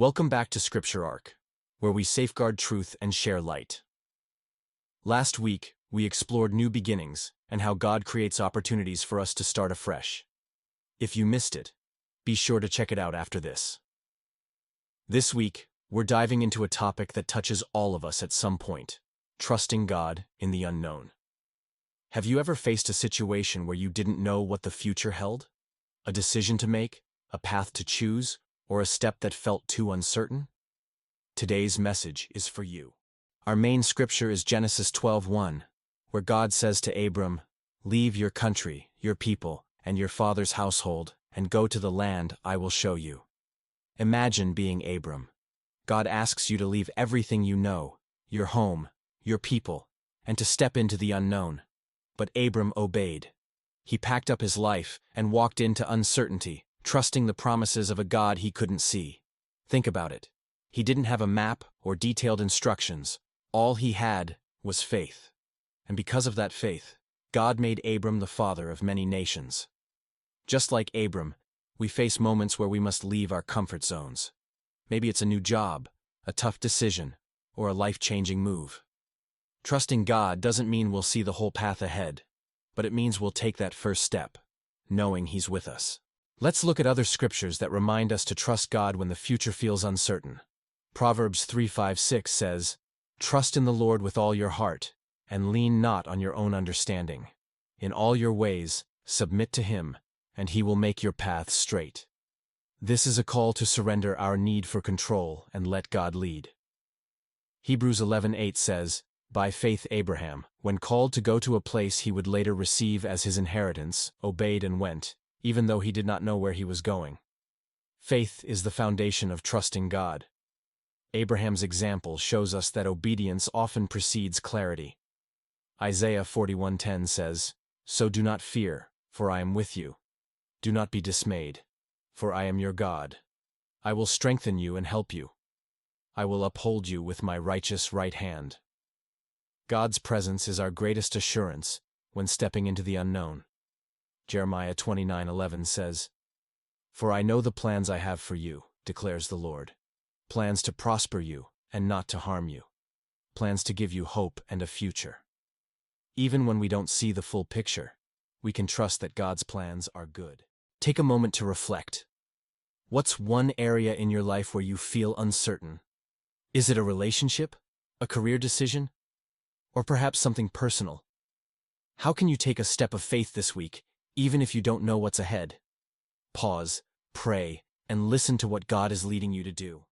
Welcome back to Scripture Ark, where we safeguard truth and share light. Last week, we explored new beginnings and how God creates opportunities for us to start afresh. If you missed it, be sure to check it out after this. This week, we're diving into a topic that touches all of us at some point: trusting God in the unknown. Have you ever faced a situation where you didn't know what the future held? A decision to make, a path to choose, or a step that felt too uncertain? Today's message is for you. Our main scripture is Genesis 12:1, where God says to Abram, "Leave your country, your people, and your father's household, and go to the land I will show you." Imagine being Abram. God asks you to leave everything you know, your home, your people, and to step into the unknown. But Abram obeyed. He packed up his life and walked into uncertainty, trusting the promises of a God he couldn't see. Think about it. He didn't have a map or detailed instructions. All he had was faith. And because of that faith, God made Abram the father of many nations. Just like Abram, we face moments where we must leave our comfort zones. Maybe it's a new job, a tough decision, or a life-changing move. Trusting God doesn't mean we'll see the whole path ahead, but it means we'll take that first step, knowing He's with us. Let's look at other scriptures that remind us to trust God when the future feels uncertain. Proverbs 3:5-6 says, "Trust in the Lord with all your heart, and lean not on your own understanding. In all your ways, submit to Him, and He will make your paths straight." This is a call to surrender our need for control and let God lead. Hebrews 11:8 says, "By faith Abraham, when called to go to a place he would later receive as his inheritance, obeyed and went, even though he did not know where he was going." Faith is the foundation of trusting God. Abraham's example shows us that obedience often precedes clarity. Isaiah 41:10 says, "So do not fear, for I am with you. Do not be dismayed, for I am your God. I will strengthen you and help you. I will uphold you with my righteous right hand." God's presence is our greatest assurance when stepping into the unknown. Jeremiah 29:11 says, "For I know the plans I have for you, declares the Lord. Plans to prosper you and not to harm you. Plans to give you hope and a future." Even when we don't see the full picture, we can trust that God's plans are good. Take a moment to reflect. What's one area in your life where you feel uncertain? Is it a relationship, a career decision, or perhaps something personal? How can you take a step of faith this week, even if you don't know what's ahead? Pause, pray, and listen to what God is leading you to do.